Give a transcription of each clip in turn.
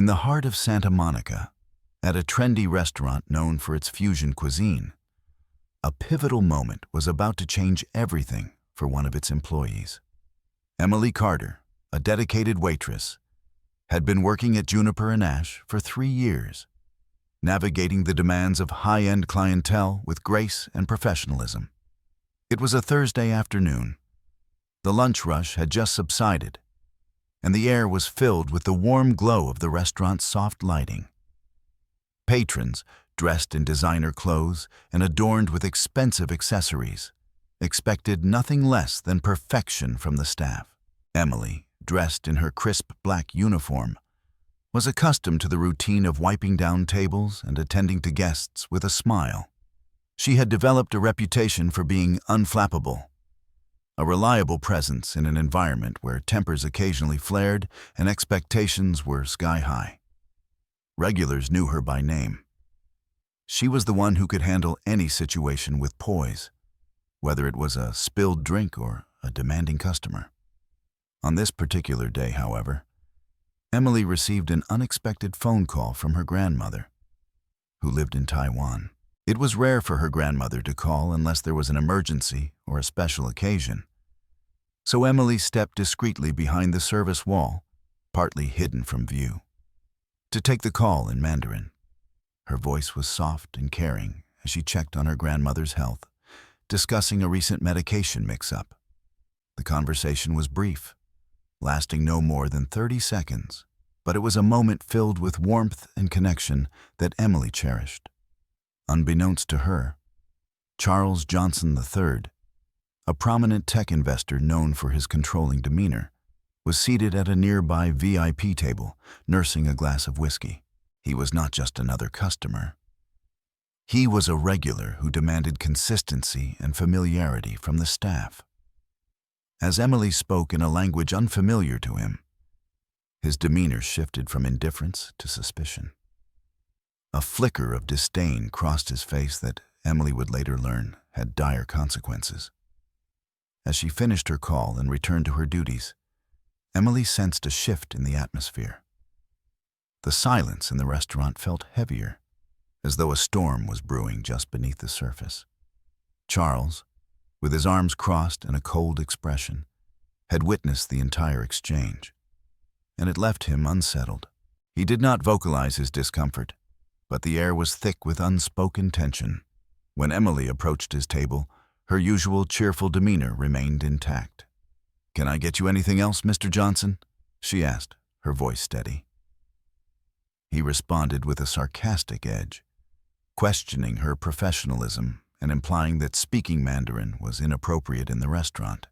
In the heart of Santa Monica, at a trendy restaurant known for its fusion cuisine, a pivotal moment was about to change everything for one of its employees. Emily Carter, a dedicated waitress, had been working at Juniper Ash for 3 years, navigating the demands of high-end clientele with grace and professionalism. It was a Thursday afternoon. The lunch rush had just subsided, and the air was filled with the warm glow of the restaurant's soft lighting. Patrons, dressed in designer clothes and adorned with expensive accessories, expected nothing less than perfection from the staff. Emily, dressed in her crisp black uniform, was accustomed to the routine of wiping down tables and attending to guests with a smile. She had developed a reputation for being unflappable, a reliable presence in an environment where tempers occasionally flared and expectations were sky-high. Regulars knew her by name. She was the one who could handle any situation with poise, whether it was a spilled drink or a demanding customer. On this particular day, however, Emily received an unexpected phone call from her grandmother, who lived in Taiwan. It was rare for her grandmother to call unless there was an emergency or a special occasion. So Emily stepped discreetly behind the service wall, partly hidden from view, to take the call in Mandarin. Her voice was soft and caring as she checked on her grandmother's health, discussing a recent medication mix-up. The conversation was brief, lasting no more than 30 seconds, but it was a moment filled with warmth and connection that Emily cherished. Unbeknownst to her, Charles Johnson III, a prominent tech investor known for his controlling demeanor, was seated at a nearby VIP table, nursing a glass of whiskey. He was not just another customer. He was a regular who demanded consistency and familiarity from the staff. As Emily spoke in a language unfamiliar to him, his demeanor shifted from indifference to suspicion. A flicker of disdain crossed his face that Emily would later learn had dire consequences. As she finished her call and returned to her duties, Emily sensed a shift in the atmosphere. The silence in the restaurant felt heavier, as though a storm was brewing just beneath the surface. Charles, with his arms crossed and a cold expression, had witnessed the entire exchange, and it left him unsettled. He did not vocalize his discomfort, but the air was thick with unspoken tension. When Emily approached his table, her usual cheerful demeanor remained intact. "Can I get you anything else, Mr. Johnson?" she asked, her voice steady. He responded with a sarcastic edge, questioning her professionalism and implying that speaking Mandarin was inappropriate in the restaurant.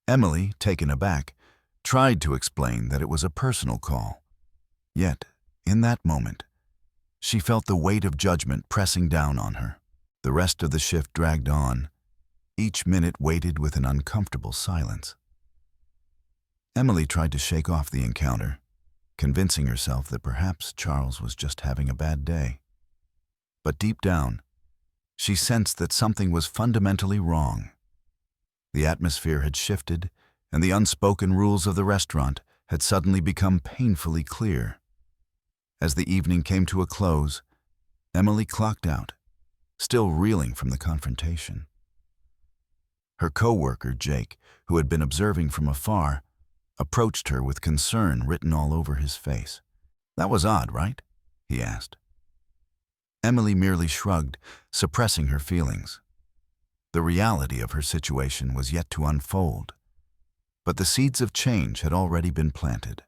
Emily, taken aback, tried to explain that it was a personal call. Yet, in that moment, she felt the weight of judgment pressing down on her. The rest of the shift dragged on, each minute weighted with an uncomfortable silence. Emily tried to shake off the encounter, convincing herself that perhaps Charles was just having a bad day. But deep down, she sensed that something was fundamentally wrong. The atmosphere had shifted, and the unspoken rules of the restaurant had suddenly become painfully clear. As the evening came to a close, Emily clocked out, still reeling from the confrontation. Her co-worker, Jake, who had been observing from afar, approached her with concern written all over his face. "That was odd, right?" he asked. Emily merely shrugged, suppressing her feelings. The reality of her situation was yet to unfold, but the seeds of change had already been planted.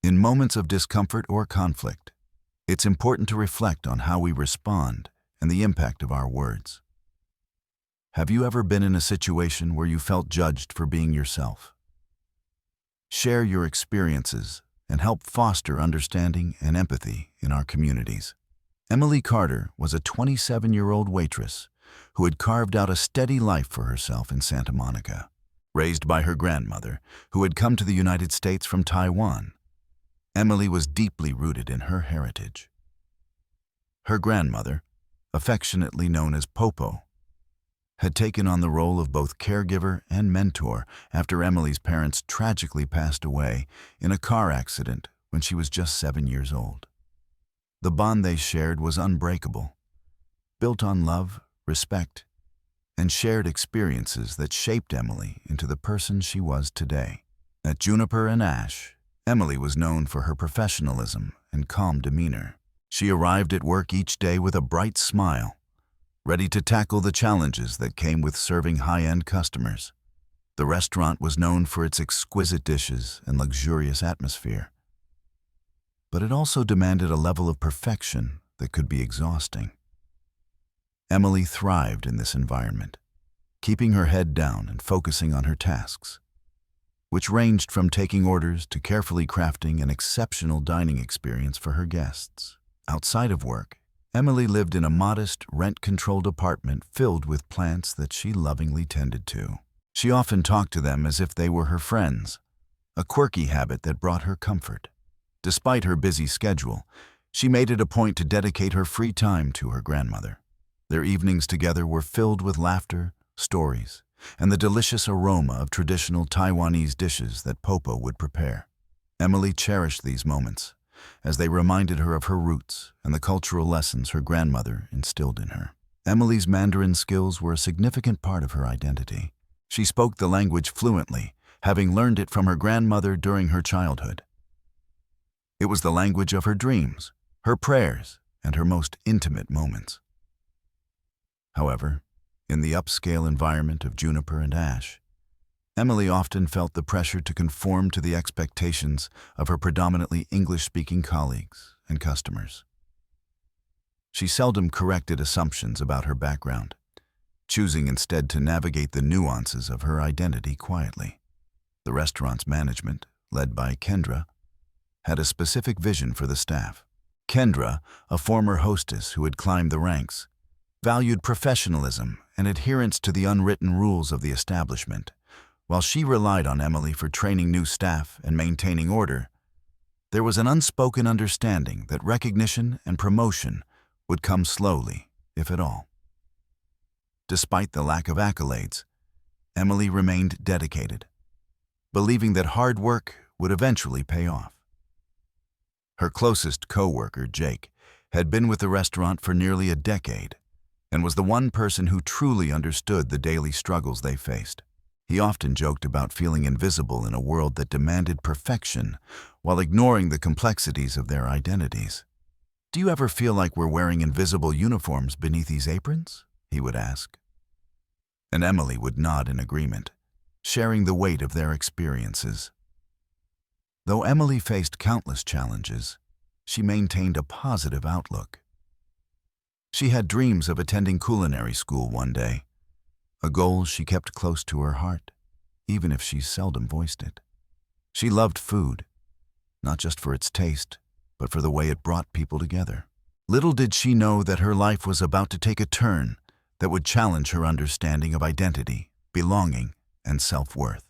In moments of discomfort or conflict, it's important to reflect on how we respond and the impact of our words. Have you ever been in a situation where you felt judged for being yourself? Share your experiences and help foster understanding and empathy in our communities. Emily Carter was a 27-year-old waitress who had carved out a steady life for herself in Santa Monica. Raised by her grandmother, who had come to the United States from Taiwan, Emily was deeply rooted in her heritage. Her grandmother, affectionately known as Popo, had taken on the role of both caregiver and mentor after Emily's parents tragically passed away in a car accident when she was just 7 years old. The bond they shared was unbreakable, built on love, respect, and shared experiences that shaped Emily into the person she was today. At Juniper Ash, Emily was known for her professionalism and calm demeanor. She arrived at work each day with a bright smile, ready to tackle the challenges that came with serving high-end customers. The restaurant was known for its exquisite dishes and luxurious atmosphere, but it also demanded a level of perfection that could be exhausting. Emily thrived in this environment, keeping her head down and focusing on her tasks, which ranged from taking orders to carefully crafting an exceptional dining experience for her guests. Outside of work, Emily lived in a modest, rent-controlled apartment filled with plants that she lovingly tended to. She often talked to them as if they were her friends, a quirky habit that brought her comfort. Despite her busy schedule, she made it a point to dedicate her free time to her grandmother. Their evenings together were filled with laughter, stories, and the delicious aroma of traditional Taiwanese dishes that Popo would prepare. Emily cherished these moments, as they reminded her of her roots and the cultural lessons her grandmother instilled in her. Emily's Mandarin skills were a significant part of her identity. She spoke the language fluently, having learned it from her grandmother during her childhood. It was the language of her dreams, her prayers, and her most intimate moments. However, in the upscale environment of Juniper Ash, Emily often felt the pressure to conform to the expectations of her predominantly English-speaking colleagues and customers. She seldom corrected assumptions about her background, choosing instead to navigate the nuances of her identity quietly. The restaurant's management, led by Kendra, had a specific vision for the staff. Kendra, a former hostess who had climbed the ranks, valued professionalism and adherence to the unwritten rules of the establishment. While she relied on Emily for training new staff and maintaining order, there was an unspoken understanding that recognition and promotion would come slowly, if at all. Despite the lack of accolades, Emily remained dedicated, believing that hard work would eventually pay off. Her closest co-worker, Jake, had been with the restaurant for nearly a decade and was the one person who truly understood the daily struggles they faced. He often joked about feeling invisible in a world that demanded perfection while ignoring the complexities of their identities. "Do you ever feel like we're wearing invisible uniforms beneath these aprons?" he would ask. And Emily would nod in agreement, sharing the weight of their experiences. Though Emily faced countless challenges, she maintained a positive outlook. She had dreams of attending culinary school one day, a goal she kept close to her heart, even if she seldom voiced it. She loved food, not just for its taste, but for the way it brought people together. Little did she know that her life was about to take a turn that would challenge her understanding of identity, belonging, and self-worth.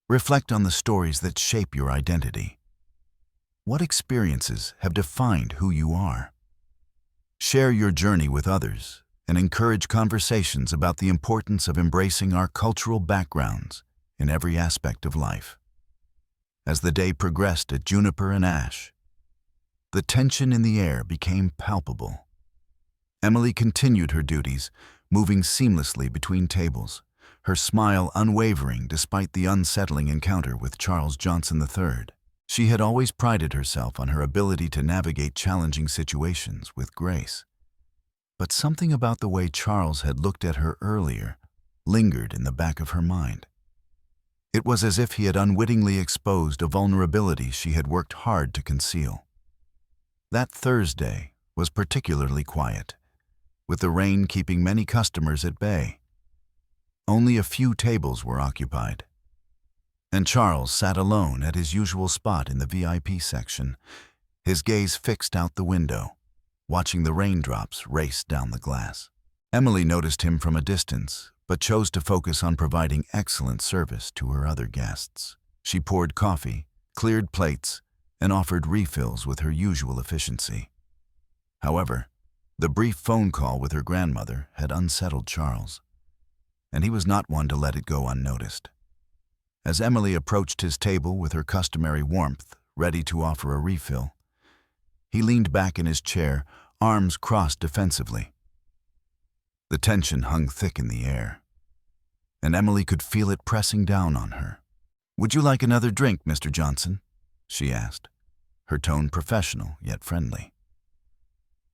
Reflect on the stories that shape your identity. What experiences have defined who you are? Share your journey with others and encourage conversations about the importance of embracing our cultural backgrounds in every aspect of life. As the day progressed at Juniper Ash, the tension in the air became palpable. Emily continued her duties, moving seamlessly between tables, her smile unwavering despite the unsettling encounter with Charles Johnson III. She had always prided herself on her ability to navigate challenging situations with grace. But something about the way Charles had looked at her earlier lingered in the back of her mind. It was as if he had unwittingly exposed a vulnerability she had worked hard to conceal. That Thursday was particularly quiet, with the rain keeping many customers at bay. Only a few tables were occupied, and Charles sat alone at his usual spot in the VIP section, his gaze fixed out the window, watching the raindrops race down the glass. Emily noticed him from a distance, but chose to focus on providing excellent service to her other guests. She poured coffee, cleared plates, and offered refills with her usual efficiency. However, The brief phone call with her grandmother had unsettled Charles, and he was not one to let it go unnoticed. As Emily approached his table with her customary warmth, ready to offer a refill, he leaned back in his chair, arms crossed defensively. The tension hung thick in the air, and Emily could feel it pressing down on her. "Would you like another drink, Mr. Johnson?" she asked, her tone professional yet friendly.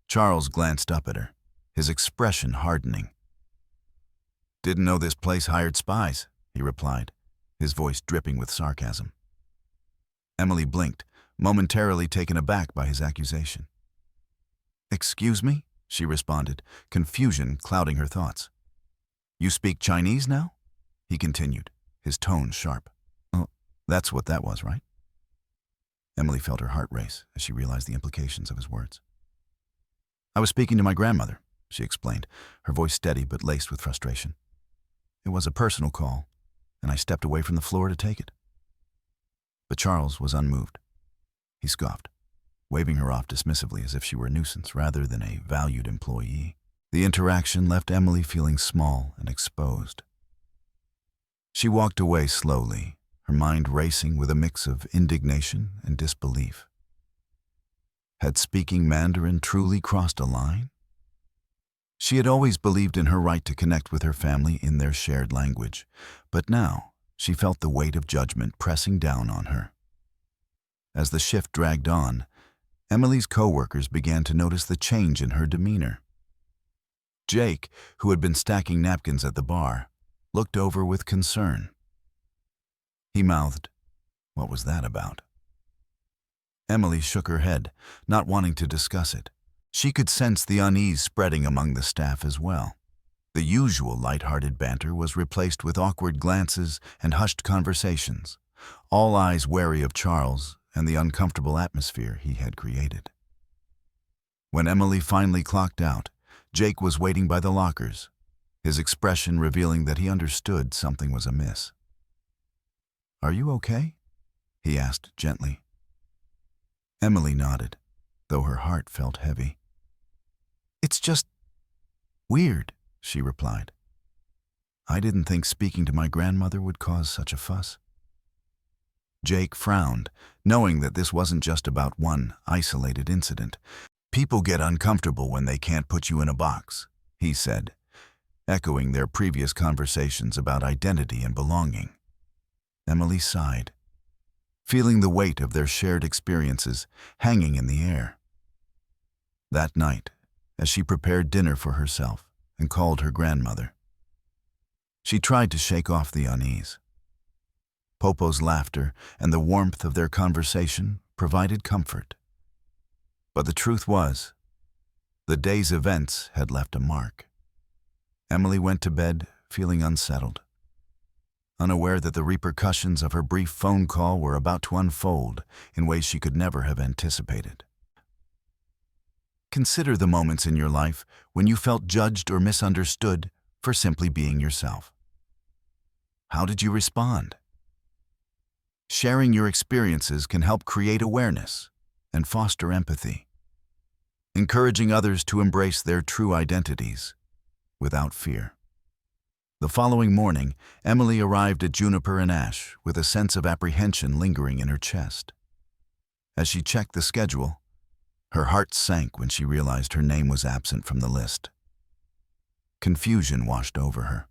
Charles glanced up at her, his expression hardening. "Didn't know this place hired spies," he replied, his voice dripping with sarcasm. Emily blinked, momentarily taken aback by his accusation. "Excuse me?" she responded, confusion clouding her thoughts. "You speak Chinese now?" he continued, his tone sharp. "Oh, that's what that was, right?" Emily felt her heart race as she realized the implications of his words. "I was speaking to my grandmother," she explained, her voice steady but laced with frustration. "It was a personal call, and I stepped away from the floor to take it." But Charles was unmoved. He scoffed, waving her off dismissively as if she were a nuisance rather than a valued employee. The interaction left Emily feeling small and exposed. She walked away slowly, her mind racing with a mix of indignation and disbelief. Had speaking Mandarin truly crossed a line? She had always believed in her right to connect with her family in their shared language, but now she felt the weight of judgment pressing down on her. As the shift dragged on, Emily's co-workers began to notice the change in her demeanor. Jake, who had been stacking napkins at the bar, looked over with concern. He mouthed, "What was that about?" Emily shook her head, not wanting to discuss it. She could sense the unease spreading among the staff as well. The usual light-hearted banter was replaced with awkward glances and hushed conversations, all eyes wary of Charles and the uncomfortable atmosphere he had created. When Emily finally clocked out, Jake was waiting by the lockers, his expression revealing that he understood something was amiss. "Are you okay?" he asked gently. Emily nodded, though her heart felt heavy. "It's just weird," she replied. "I didn't think speaking to my grandmother would cause such a fuss." Jake frowned, knowing that this wasn't just about one isolated incident. "People get uncomfortable when they can't put you in a box," he said, echoing their previous conversations about identity and belonging. Emily sighed, feeling the weight of their shared experiences hanging in the air. That night, as she prepared dinner for herself and called her grandmother, she tried to shake off the unease. Popo's laughter and the warmth of their conversation provided comfort. But the truth was, the day's events had left a mark. Emily went to bed feeling unsettled, unaware that the repercussions of her brief phone call were about to unfold in ways she could never have anticipated. Consider the moments in your life when you felt judged or misunderstood for simply being yourself. How did you respond? Sharing your experiences can help create awareness and foster empathy, encouraging others to embrace their true identities without fear. The following morning, Emily arrived at Juniper Ash with a sense of apprehension lingering in her chest. As she checked the schedule, her heart sank when she realized her name was absent from the list. Confusion washed over her.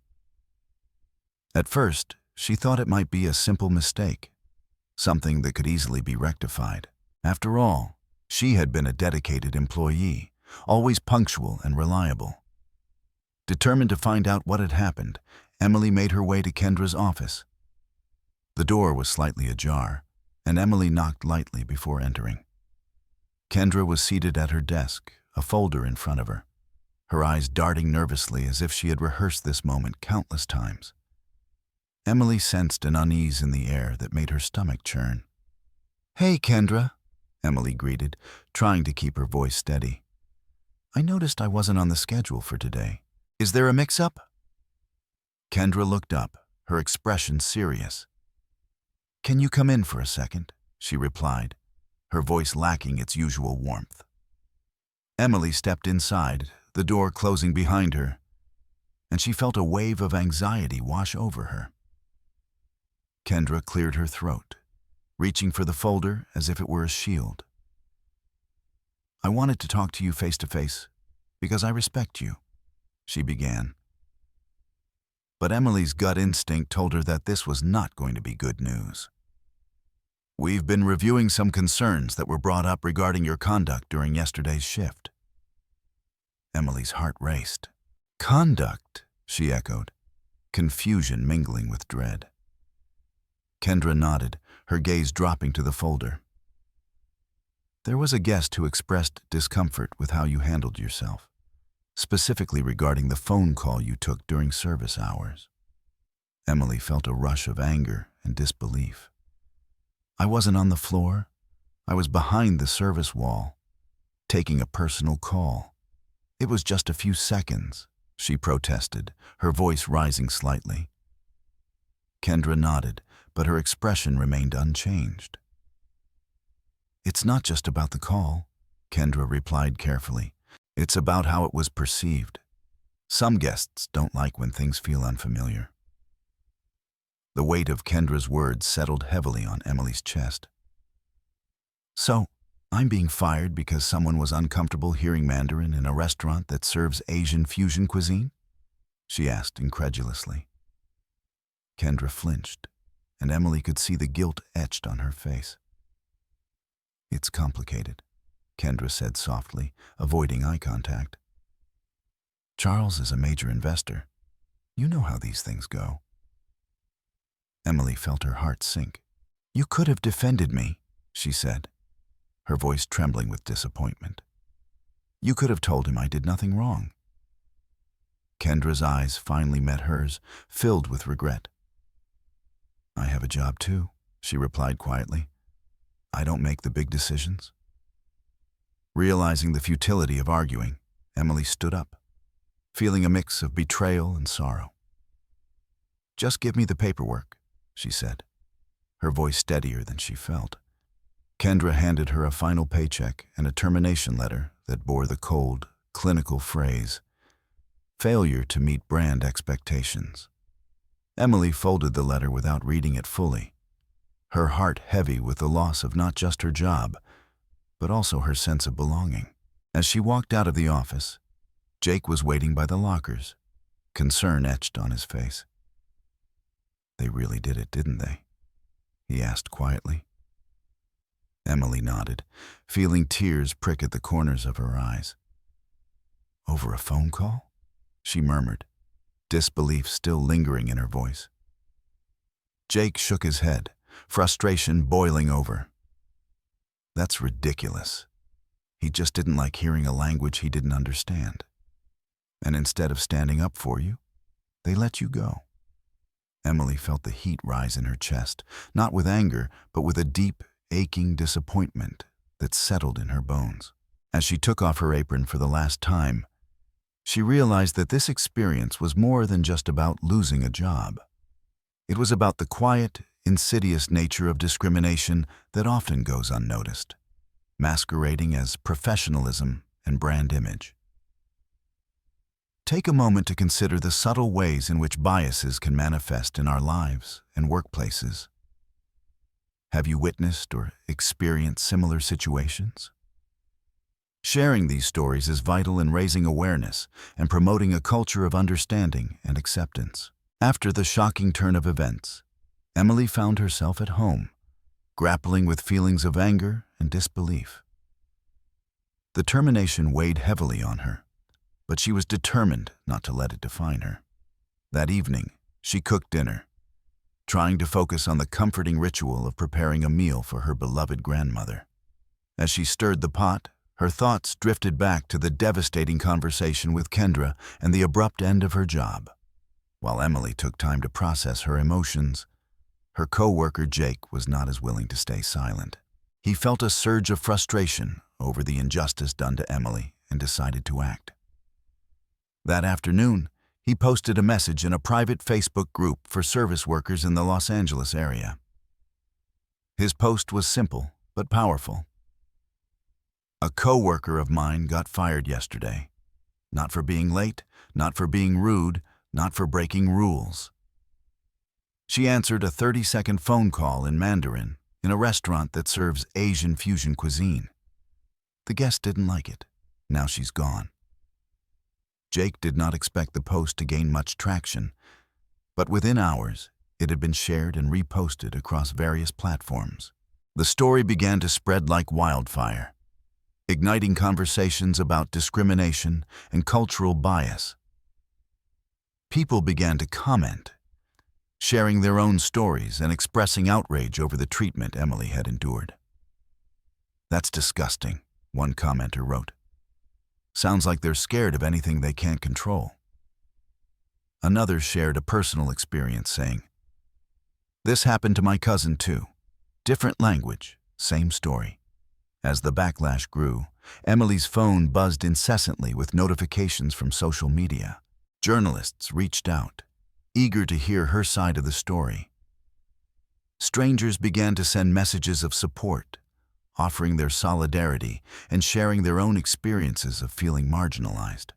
At first, she thought it might be a simple mistake, something that could easily be rectified. After all, she had been a dedicated employee, always punctual and reliable. Determined to find out what had happened, Emily made her way to Kendra's office. The door was slightly ajar, and Emily knocked lightly before entering. Kendra was seated at her desk, a folder in front of her, her eyes darting nervously as if she had rehearsed this moment countless times. Emily sensed an unease in the air that made her stomach churn. "Hey, Kendra," Emily greeted, trying to keep her voice steady. "I noticed I wasn't on the schedule for today. Is there a mix-up?" Kendra looked up, her expression serious. "Can you come in for a second?" she replied, her voice lacking its usual warmth. Emily stepped inside, the door closing behind her, and she felt a wave of anxiety wash over her. Kendra cleared her throat, reaching for the folder as if it were a shield. "I wanted to talk to you face to face because I respect you," she began. But Emily's gut instinct told her that this was not going to be good news. "We've been reviewing some concerns that were brought up regarding your conduct during yesterday's shift." Emily's heart raced. "Conduct?" she echoed, confusion mingling with dread. Kendra nodded, her gaze dropping to the folder. "There was a guest who expressed discomfort with how you handled yourself, specifically regarding the phone call you took during service hours." Emily felt a rush of anger and disbelief. "I wasn't on the floor. I was behind the service wall, taking a personal call. It was just a few seconds," she protested, her voice rising slightly. Kendra nodded, but her expression remained unchanged. "It's not just about the call," Kendra replied carefully. "It's about how it was perceived. Some guests don't like when things feel unfamiliar." The weight of Kendra's words settled heavily on Emily's chest. "So, I'm being fired because someone was uncomfortable hearing Mandarin in a restaurant that serves Asian fusion cuisine?" she asked incredulously. Kendra flinched, and Emily could see the guilt etched on her face. "It's complicated," Kendra said softly, avoiding eye contact. "Charles is a major investor. You know how these things go." Emily felt her heart sink. "You could have defended me," she said, her voice trembling with disappointment. "You could have told him I did nothing wrong." Kendra's eyes finally met hers, filled with regret. "I have a job too," she replied quietly. "I don't make the big decisions." Realizing the futility of arguing, Emily stood up, feeling a mix of betrayal and sorrow. "Just give me the paperwork," she said, her voice steadier than she felt. Kendra handed her a final paycheck and a termination letter that bore the cold, clinical phrase, "Failure to meet brand expectations." Emily folded the letter without reading it fully, her heart heavy with the loss of not just her job, but also her sense of belonging. As she walked out of the office, Jake was waiting by the lockers, concern etched on his face. "They really did it, didn't they?" he asked quietly. Emily nodded, feeling tears prick at the corners of her eyes. "Over a phone call?" she murmured, disbelief still lingering in her voice. Jake shook his head, frustration boiling over. "That's ridiculous. He just didn't like hearing a language he didn't understand. And instead of standing up for you, they let you go." Emily felt the heat rise in her chest, not with anger, but with a deep, aching disappointment that settled in her bones. As she took off her apron for the last time, she realized that this experience was more than just about losing a job. It was about the quiet, insidious nature of discrimination that often goes unnoticed, masquerading as professionalism and brand image. Take a moment to consider the subtle ways in which biases can manifest in our lives and workplaces. Have you witnessed or experienced similar situations? Sharing these stories is vital in raising awareness and promoting a culture of understanding and acceptance. After the shocking turn of events, Emily found herself at home, grappling with feelings of anger and disbelief. The termination weighed heavily on her, but she was determined not to let it define her. That evening, she cooked dinner, trying to focus on the comforting ritual of preparing a meal for her beloved grandmother. As she stirred the pot, her thoughts drifted back to the devastating conversation with Kendra and the abrupt end of her job. While Emily took time to process her emotions, her co-worker Jake was not as willing to stay silent. He felt a surge of frustration over the injustice done to Emily and decided to act. That afternoon, he posted a message in a private Facebook group for service workers in the Los Angeles area. His post was simple but powerful. A coworker of mine got fired yesterday. Not for being late, not for being rude, not for breaking rules. She answered a 30-second phone call in Mandarin in a restaurant that serves Asian fusion cuisine. The guest didn't like it. Now she's gone. Jake did not expect the post to gain much traction, but within hours, it had been shared and reposted across various platforms. The story began to spread like wildfire, igniting conversations about discrimination and cultural bias. People began to comment, sharing their own stories and expressing outrage over the treatment Emily had endured. "That's disgusting," one commenter wrote. "Sounds like they're scared of anything they can't control." Another shared a personal experience, saying, "This happened to my cousin too. Different language, same story." As the backlash grew, Emily's phone buzzed incessantly with notifications from social media. Journalists reached out, eager to hear her side of the story. Strangers began to send messages of support, offering their solidarity and sharing their own experiences of feeling marginalized.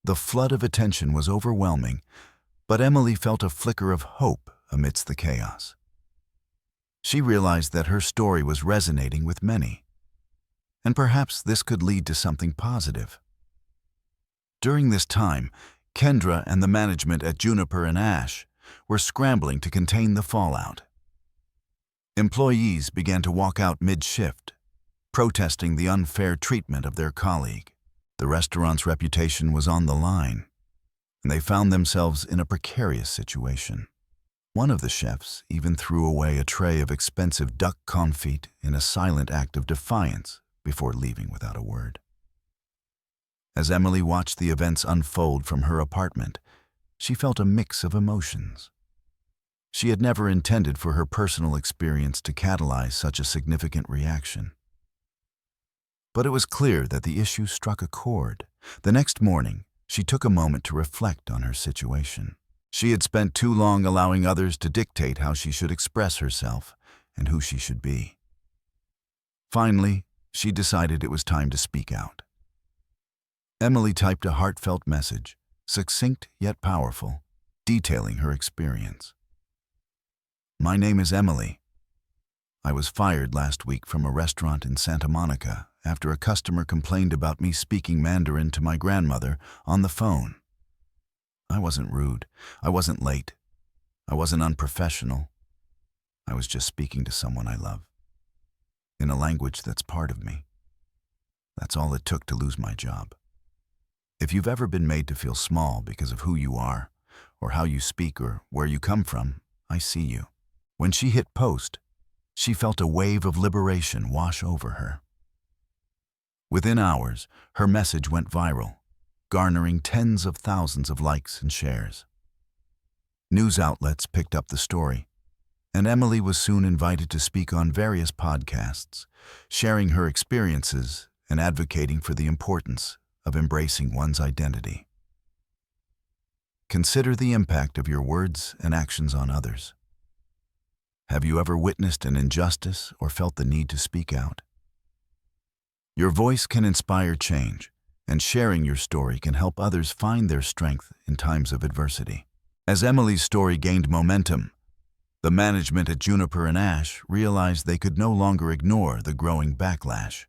The flood of attention was overwhelming, but Emily felt a flicker of hope amidst the chaos. She realized that her story was resonating with many, and perhaps this could lead to something positive. During this time, Kendra and the management at Juniper Ash were scrambling to contain the fallout. Employees began to walk out mid-shift, protesting the unfair treatment of their colleague. The restaurant's reputation was on the line, and they found themselves in a precarious situation. One of the chefs even threw away a tray of expensive duck confit in a silent act of defiance before leaving without a word. As Emily watched the events unfold from her apartment, she felt a mix of emotions. She had never intended for her personal experience to catalyze such a significant reaction. But it was clear that the issue struck a chord. The next morning, she took a moment to reflect on her situation. She had spent too long allowing others to dictate how she should express herself and who she should be. Finally, she decided it was time to speak out. Emily typed a heartfelt message, succinct yet powerful, detailing her experience. "My name is Emily. I was fired last week from a restaurant in Santa Monica after a customer complained about me speaking Mandarin to my grandmother on the phone. I wasn't rude. I wasn't late. I wasn't unprofessional. I was just speaking to someone I love, in a language that's part of me. That's all it took to lose my job. If you've ever been made to feel small because of who you are, or how you speak, or where you come from, I see you." When she hit post, she felt a wave of liberation wash over her. Within hours, her message went viral, garnering tens of thousands of likes and shares. News outlets picked up the story, and Emily was soon invited to speak on various podcasts, sharing her experiences and advocating for the importance of embracing one's identity. Consider the impact of your words and actions on others. Have you ever witnessed an injustice or felt the need to speak out? Your voice can inspire change, and sharing your story can help others find their strength in times of adversity. As Emily's story gained momentum, the management at Juniper Ash realized they could no longer ignore the growing backlash.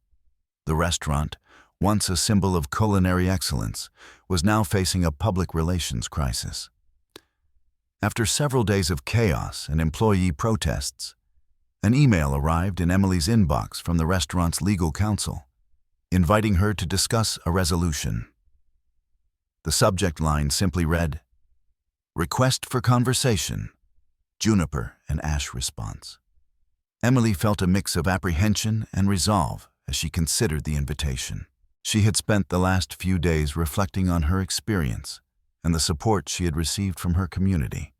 The restaurant, once a symbol of culinary excellence, was now facing a public relations crisis. After several days of chaos and employee protests, an email arrived in Emily's inbox from the restaurant's legal counsel, inviting her to discuss a resolution. The subject line simply read, "Request for conversation, Juniper and Ash response." Emily felt a mix of apprehension and resolve as she considered the invitation. She had spent the last few days reflecting on her experience and the support she had received from her community.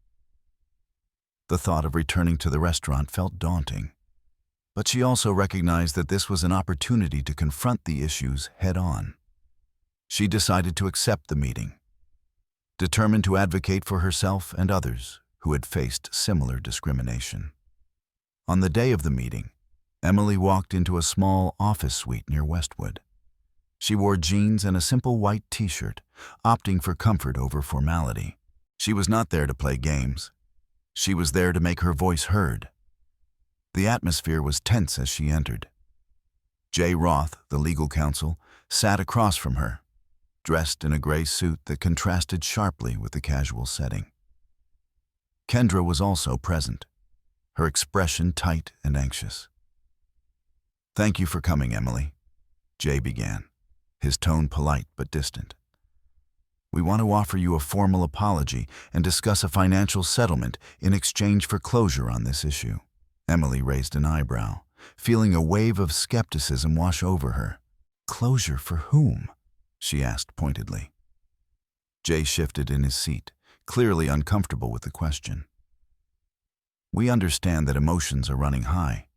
The thought of returning to the restaurant felt daunting, but she also recognized that this was an opportunity to confront the issues head-on. She decided to accept the meeting, determined to advocate for herself and others who had faced similar discrimination. On the day of the meeting, Emily walked into a small office suite near Westwood. She wore jeans and a simple white t-shirt, opting for comfort over formality. She was not there to play games. She was there to make her voice heard. The atmosphere was tense as she entered. Jay Roth, the legal counsel, sat across from her, dressed in a gray suit that contrasted sharply with the casual setting. Kendra was also present, her expression tight and anxious. "Thank you for coming, Emily," Jay began, his tone polite but distant. "We want to offer you a formal apology and discuss a financial settlement in exchange for closure on this issue." Emily raised an eyebrow, feeling a wave of skepticism wash over her. "Closure for whom?" she asked pointedly. Jay shifted in his seat, clearly uncomfortable with the question. "We understand that emotions are running high,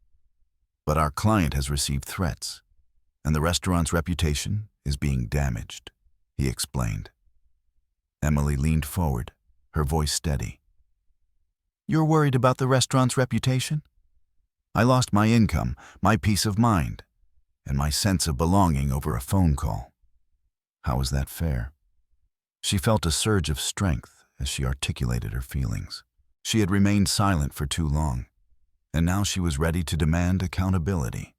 but our client has received threats, and the restaurant's reputation is being damaged," he explained. Emily leaned forward, her voice steady. "You're worried about the restaurant's reputation? I lost my income, my peace of mind, and my sense of belonging over a phone call. How is that fair?" She felt a surge of strength as she articulated her feelings. She had remained silent for too long, and now she was ready to demand accountability.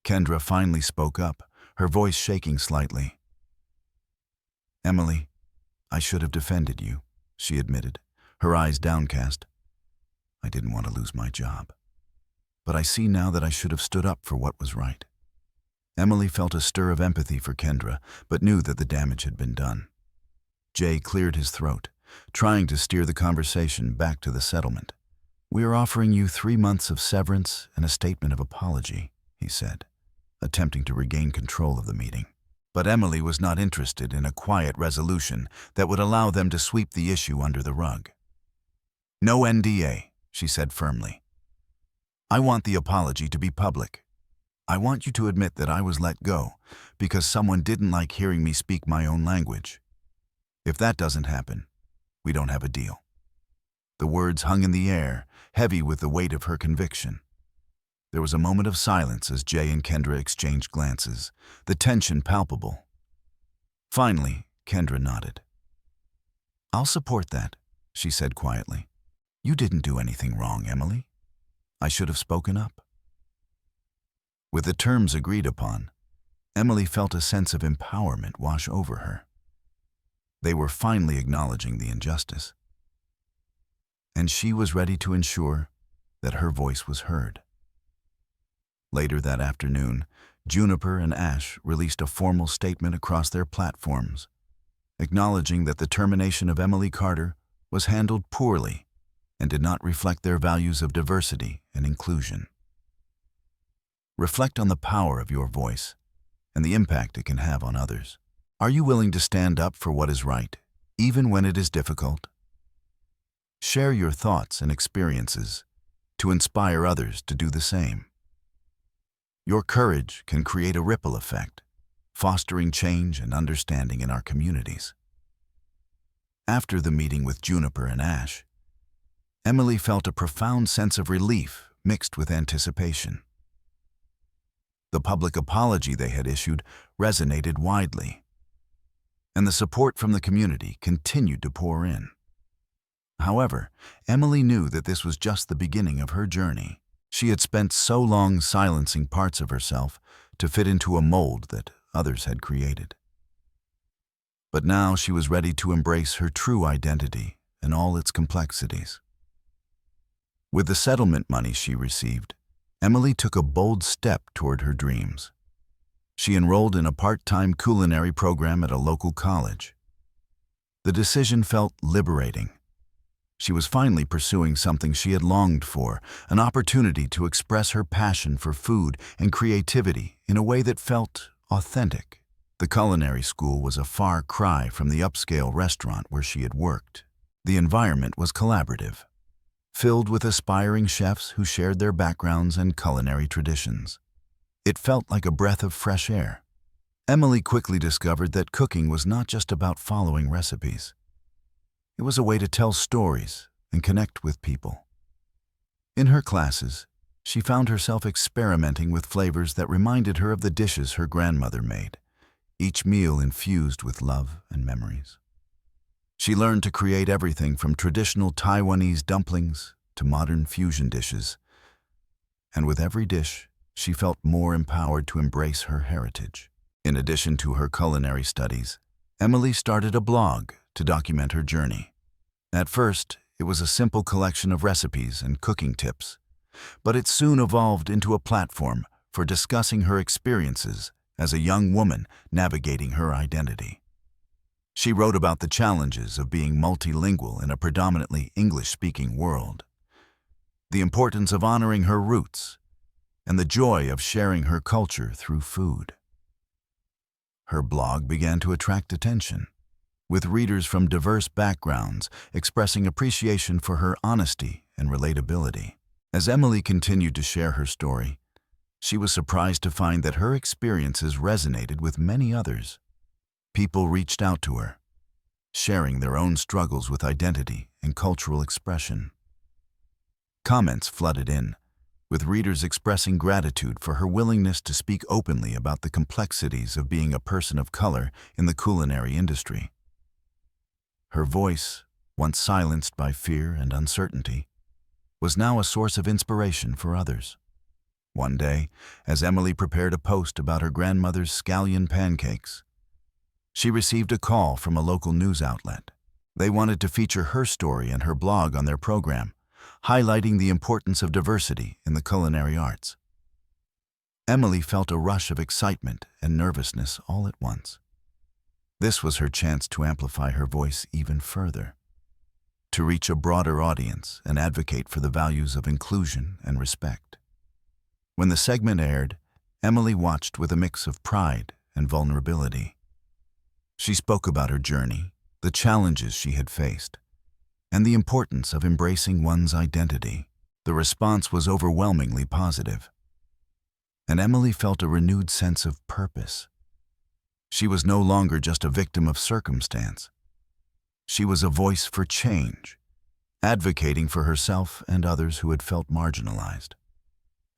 Kendra finally spoke up, her voice shaking slightly. "Emily, I should have defended you," she admitted, her eyes downcast. "I didn't want to lose my job. But I see now that I should have stood up for what was right." Emily felt a stir of empathy for Kendra, but knew that the damage had been done. Jay cleared his throat, trying to steer the conversation back to the settlement. "We are offering you 3 months of severance and a statement of apology," he said, attempting to regain control of the meeting. But Emily was not interested in a quiet resolution that would allow them to sweep the issue under the rug. "No NDA," she said firmly. "I want the apology to be public. I want you to admit that I was let go because someone didn't like hearing me speak my own language. If that doesn't happen, we don't have a deal." The words hung in the air, heavy with the weight of her conviction. There was a moment of silence as Jay and Kendra exchanged glances, the tension palpable. Finally, Kendra nodded. "I'll support that," she said quietly. "You didn't do anything wrong, Emily. I should have spoken up." With the terms agreed upon, Emily felt a sense of empowerment wash over her. They were finally acknowledging the injustice, and she was ready to ensure that her voice was heard. Later that afternoon, Juniper and Ash released a formal statement across their platforms, acknowledging that the termination of Emily Carter was handled poorly and did not reflect their values of diversity and inclusion. Reflect on the power of your voice and the impact it can have on others. Are you willing to stand up for what is right, even when it is difficult? Share your thoughts and experiences to inspire others to do the same. Your courage can create a ripple effect, fostering change and understanding in our communities. After the meeting with Juniper and Ash, Emily felt a profound sense of relief mixed with anticipation. The public apology they had issued resonated widely, and the support from the community continued to pour in. However, Emily knew that this was just the beginning of her journey. She had spent so long silencing parts of herself to fit into a mold that others had created. But now she was ready to embrace her true identity and all its complexities. With the settlement money she received, Emily took a bold step toward her dreams. She enrolled in a part-time culinary program at a local college. The decision felt liberating. She was finally pursuing something she had longed for, an opportunity to express her passion for food and creativity in a way that felt authentic. The culinary school was a far cry from the upscale restaurant where she had worked. The environment was collaborative, filled with aspiring chefs who shared their backgrounds and culinary traditions. It felt like a breath of fresh air. Emily quickly discovered that cooking was not just about following recipes. It was a way to tell stories and connect with people. In her classes, She found herself experimenting with flavors that reminded her of the dishes her grandmother made, each meal infused with love and memories. She learned to create everything from traditional Taiwanese dumplings to modern fusion dishes, and with every dish, she felt more empowered to embrace her heritage. In addition to her culinary studies, Emily started a blog to document her journey. At first, it was a simple collection of recipes and cooking tips, but it soon evolved into a platform for discussing her experiences as a young woman navigating her identity. She wrote about the challenges of being multilingual in a predominantly English-speaking world, the importance of honoring her roots, and the joy of sharing her culture through food. Her blog began to attract attention, with readers from diverse backgrounds expressing appreciation for her honesty and relatability. As Emily continued to share her story, she was surprised to find that her experiences resonated with many others. People reached out to her, sharing their own struggles with identity and cultural expression. Comments flooded in, with readers expressing gratitude for her willingness to speak openly about the complexities of being a person of color in the culinary industry. Her voice, once silenced by fear and uncertainty, was now a source of inspiration for others. One day, as Emily prepared a post about her grandmother's scallion pancakes, she received a call from a local news outlet. They wanted to feature her story and her blog on their program, highlighting the importance of diversity in the culinary arts. Emily felt a rush of excitement and nervousness all at once. This was her chance to amplify her voice even further, to reach a broader audience and advocate for the values of inclusion and respect. When the segment aired, Emily watched with a mix of pride and vulnerability. She spoke about her journey, the challenges she had faced, and the importance of embracing one's identity. The response was overwhelmingly positive, and Emily felt a renewed sense of purpose. She was no longer just a victim of circumstance. She was a voice for change, advocating for herself and others who had felt marginalized.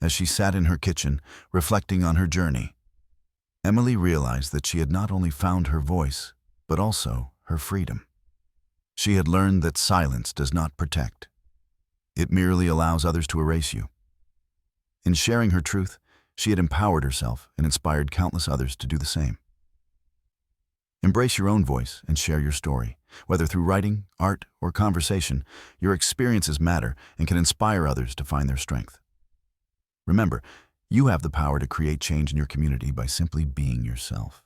As she sat in her kitchen, reflecting on her journey, Emily realized that she had not only found her voice, but also her freedom. She had learned that silence does not protect. It merely allows others to erase you. In sharing her truth, she had empowered herself and inspired countless others to do the same. Embrace your own voice and share your story. Whether through writing, art, or conversation, your experiences matter and can inspire others to find their strength. Remember, you have the power to create change in your community by simply being yourself.